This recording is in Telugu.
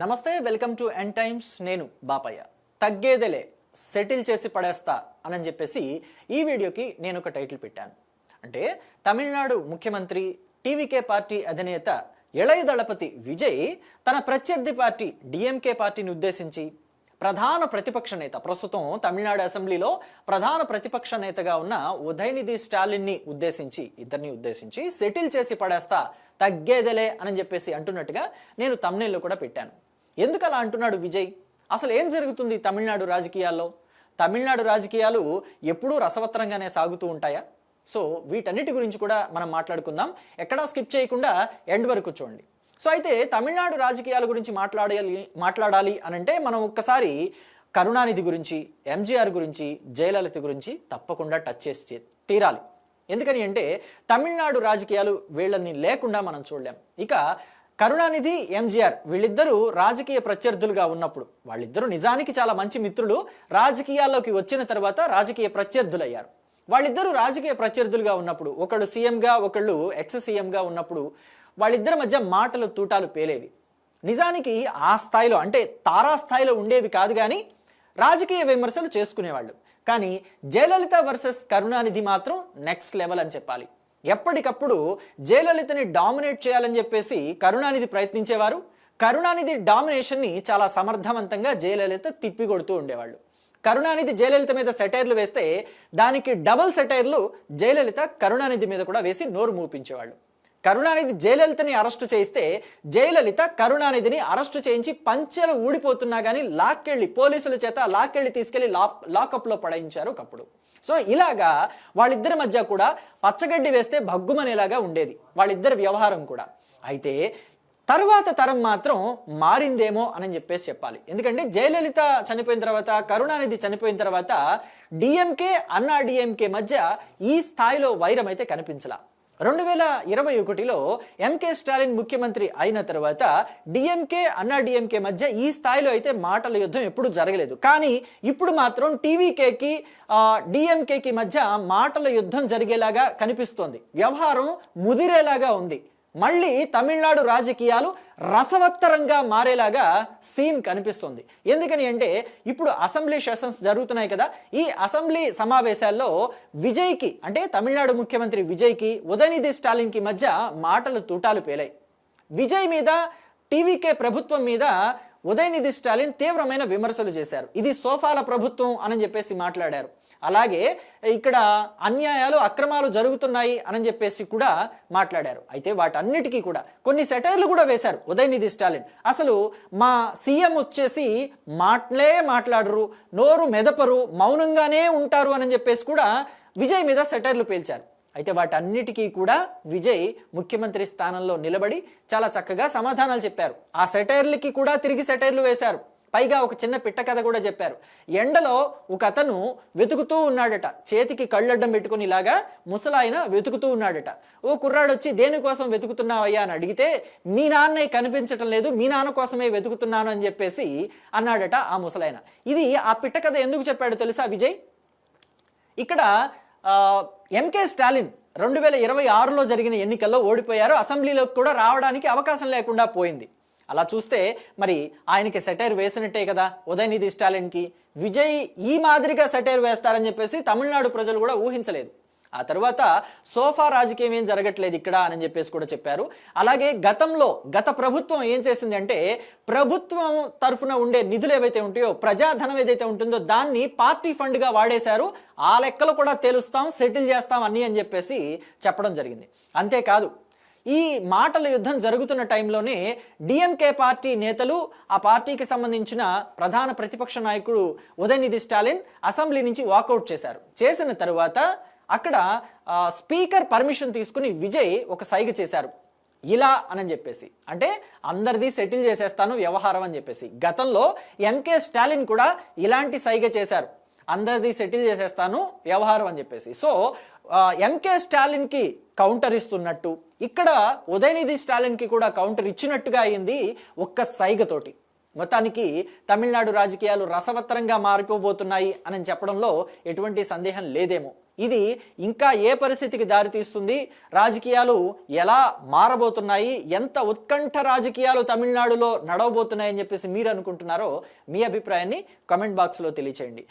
నమస్తే, వెల్కమ్ టు ఎండ్ టైమ్స్. నేను బాపయ్య. తగ్గేదేలే, సెటిల్ చేసి పడేస్తా అని చెప్పేసి ఈ వీడియోకి నేను ఒక టైటిల్ పెట్టాను. అంటే తమిళనాడు ముఖ్యమంత్రి టీవీకే పార్టీ అధినేత ఇళయ దళపతి విజయ్ తన ప్రత్యర్థి పార్టీ డిఎంకే పార్టీని ఉద్దేశించి ప్రధాన ప్రతిపక్ష నేత, ప్రస్తుతం తమిళనాడు అసెంబ్లీలో ప్రధాన ప్రతిపక్ష నేతగా ఉన్న ఉదయనిధి స్టాలిన్ని ఇద్దరిని ఉద్దేశించి సెటిల్ చేసి పడేస్తా, తగ్గేదేలే అని చెప్పేసి అంటున్నట్టుగా నేను థంబ్నెయిల్లో కూడా పెట్టాను. ఎందుకు అలా అంటున్నాడు విజయ్? అసలు ఏం జరుగుతుంది తమిళనాడు రాజకీయాల్లో? తమిళనాడు రాజకీయాలు ఎప్పుడూ రసవత్తరంగానే సాగుతూ ఉంటాయా? సో వీటన్నిటి గురించి కూడా మనం మాట్లాడుకుందాం. ఎక్కడా స్కిప్ చేయకుండా ఎండ్ వరకు చూడండి. సో అయితే తమిళనాడు రాజకీయాల గురించి మాట్లాడాలి అనంటే మనం ఒక్కసారి కరుణానిధి గురించి, ఎంజీఆర్ గురించి, జయలలిత గురించి తప్పకుండా టచ్ చేసి తీరాలి. ఎందుకని అంటే తమిళనాడు రాజకీయాలు వీళ్ళని లేకుండా మనం చూడలేం. ఇక కరుణానిధి, ఎంజీఆర్ వీళ్ళిద్దరూ రాజకీయ ప్రత్యర్థులుగా ఉన్నప్పుడు, వాళ్ళిద్దరూ నిజానికి చాలా మంచి మిత్రులు, రాజకీయాల్లోకి వచ్చిన తర్వాత రాజకీయ ప్రత్యర్థులయ్యారు. వాళ్ళిద్దరూ రాజకీయ ప్రత్యర్థులుగా ఉన్నప్పుడు, ఒకళ్ళు సీఎంగా ఒకళ్ళు ఎక్స్ సీఎంగా ఉన్నప్పుడు వాళ్ళిద్దరి మధ్య మాటలు తూటాలు పేలేవి. నిజానికి ఆ స్థాయిలో అంటే తారాస్థాయిలో ఉండేవి కాదు, కానీ రాజకీయ విమర్శలు చేసుకునేవాళ్ళు. కానీ జయలలిత వర్సెస్ కరుణానిధి మాత్రం నెక్స్ట్ లెవెల్ అని చెప్పాలి. ఎప్పటికప్పుడు జయలలితని డామినేట్ చేయాలని చెప్పేసి కరుణానిధి ప్రయత్నించేవారు. కరుణానిధి డామినేషన్ని చాలా సమర్థవంతంగా జయలలిత తిప్పికొడుతూ ఉండేవాళ్ళు. కరుణానిధి జయలలిత మీద సెటైర్లు వేస్తే దానికి డబుల్ సెటైర్లు జయలలిత కరుణానిధి మీద కూడా వేసి నోరు మూపించేవాళ్ళు. కరుణానిధి జయలలితని అరెస్టు చేయిస్తే జయలలిత కరుణానిధిని అరెస్టు చేయించి పంచెలు ఊడిపోతున్నా కానీ పోలీసుల చేత లాక్కెళ్ళి తీసుకెళ్లి లాకప్లో పడేయించారు ఒకప్పుడు. సో ఇలాగా వాళ్ళిద్దరి మధ్య కూడా పచ్చగడ్డి వేస్తే భగ్గుమనేలాగా ఉండేది వాళ్ళిద్దరి వ్యవహారం కూడా. అయితే తరువాత తరం మాత్రం మారిందేమో అని చెప్పాలి. ఎందుకంటే జయలలిత చనిపోయిన తర్వాత, కరుణానిధి చనిపోయిన తర్వాత డిఎంకే, అన్నా డిఎంకే మధ్య ఈ స్థాయిలో వైరం అయితే కనిపించలా. 2021లో ఎంకే స్టాలిన్ ముఖ్యమంత్రి అయిన తర్వాత డిఎంకే, అన్నా డిఎంకే మధ్య ఈ స్థాయిలో అయితే మాటల యుద్ధం ఎప్పుడు జరగలేదు. కానీ ఇప్పుడు మాత్రం టీవీకేకి, డిఎంకేకి మధ్య మాటల యుద్ధం జరిగేలాగా కనిపిస్తోంది. వ్యవహారం ముదిరేలాగా ఉంది. మళ్ళీ తమిళనాడు రాజకీయాలు రసవత్తరంగా మారేలాగా సీన్ కనిపిస్తుంది. ఎందుకని అంటే ఇప్పుడు అసెంబ్లీ సెషన్స్ జరుగుతున్నాయి కదా. ఈ అసెంబ్లీ సమావేశాల్లో విజయ్కి, అంటే తమిళనాడు ముఖ్యమంత్రి విజయ్కి, ఉదయనిధి స్టాలిన్కి మధ్య మాటలు తూటాలు పేలాయి. విజయ్ మీద, టీవీకే ప్రభుత్వం మీద ఉదయనిధి స్టాలిన్ తీవ్రమైన విమర్శలు చేశారు. ఇది సోఫాల ప్రభుత్వం అని చెప్పేసి మాట్లాడారు. అలాగే ఇక్కడ అన్యాయాలు, అక్రమాలు జరుగుతున్నాయి అని చెప్పేసి కూడా మాట్లాడారు. అయితే వాటన్నిటికీ కూడా కొన్ని సెటైర్లు కూడా వేశారు ఉదయనిధి స్టాలిన్. అసలు మా సీఎం వచ్చేసి మాట్లాడరు, నోరు మెదపరు, మౌనంగానే ఉంటారు అని చెప్పేసి కూడా విజయ్ మీద సెటైర్లు పేల్చారు. అయితే వాటన్నిటికీ కూడా విజయ్ ముఖ్యమంత్రి స్థానంలో నిలబడి చాలా చక్కగా సమాధానాలు చెప్పారు. ఆ సెటైర్లకి కూడా తిరిగి సెటైర్లు వేశారు. పైగా ఒక చిన్న పిట్ట కథ కూడా చెప్పారు. ఎండలో ఒక అతను వెతుకుతూ ఉన్నాడట, చేతికి కళ్ళడ్డం పెట్టుకుని ఇలాగా ముసలాయన వెతుకుతూ ఉన్నాడట. ఓ కుర్రాడు వచ్చి దేనికోసం వెతుకుతున్నావయ్యా అని అడిగితే, మీ నాన్నయ్య కనిపించటం లేదు, మీ నాన్న కోసమే వెతుకుతున్నాను అని చెప్పేసి అన్నాడట ఆ ముసలాయన. ఇది ఆ పిట్ట కథ ఎందుకు చెప్పాడు తెలుసా విజయ్? ఇక్కడ ఎంకే స్టాలిన్ 2026లో జరిగిన ఎన్నికల్లో ఓడిపోయారు. అసెంబ్లీలోకి కూడా రావడానికి అవకాశం లేకుండా పోయింది. అలా చూస్తే మరి ఆయనకి సెటైర్ వేసినట్టే కదా ఉదయనిధి స్టాలిన్కి. విజయ్ ఈ మాదిరిగా సెటైర్ వేస్తారని చెప్పేసి తమిళనాడు ప్రజలు కూడా ఊహించలేదు. ఆ తర్వాత సోఫా రాజకీయం ఏం జరగట్లేదు ఇక్కడ అని చెప్పేసి కూడా చెప్పారు. అలాగే గత ప్రభుత్వం ఏం చేసింది అంటే, ప్రభుత్వం తరఫున ఉండే నిధులు ఏవైతే ఉంటాయో, ప్రజాధనం ఏదైతే ఉంటుందో దాన్ని పార్టీ ఫండ్గా వాడేశారు. ఆ లెక్కలు కూడా తేలుస్తాం, సెటిల్ చేస్తాం అన్నీ అని చెప్పేసి చెప్పడం జరిగింది. అంతేకాదు, ఈ మాటల యుద్ధం జరుగుతున్న టైంలోనే డిఎంకే పార్టీ నేతలు, ఆ పార్టీకి సంబంధించిన ప్రధాన ప్రతిపక్ష నాయకుడు ఉదయనిధి స్టాలిన్ అసెంబ్లీ నుంచి వాకౌట్ చేశారు. చేసిన తరువాత అక్కడ స్పీకర్ పర్మిషన్ తీసుకుని విజయ్ ఒక సైగ చేశారు, ఇలా అని చెప్పేసి. అంటే అందరిది సెటిల్ చేసేస్తాను వ్యవహారం అని చెప్పేసి. గతంలో ఎంకే స్టాలిన్ కూడా ఇలాంటి సైగ చేశారు, అందరిది సెటిల్ చేసేస్తాను వ్యవహారం అని చెప్పేసి. సో ఎంకే స్టాలిన్కి కౌంటర్ ఇస్తున్నట్టు ఇక్కడ ఉదయనిధి స్టాలిన్కి కూడా కౌంటర్ ఇచ్చినట్టుగా అయింది ఒక్క సైగతోటి. మొత్తానికి తమిళనాడు రాజకీయాలు రసవత్తరంగా మారిపోబోతున్నాయి అని చెప్పడంలో ఎటువంటి సందేహం లేదేమో. ఇది ఇంకా ఏ పరిస్థితికి దారితీస్తుంది, రాజకీయాలు ఎలా మారబోతున్నాయి, ఎంత ఉత్కంఠ రాజకీయాలు తమిళనాడులో నడవబోతున్నాయని చెప్పేసి మీరు అనుకుంటున్నారో మీ అభిప్రాయాన్ని కామెంట్ బాక్స్లో తెలియచేయండి.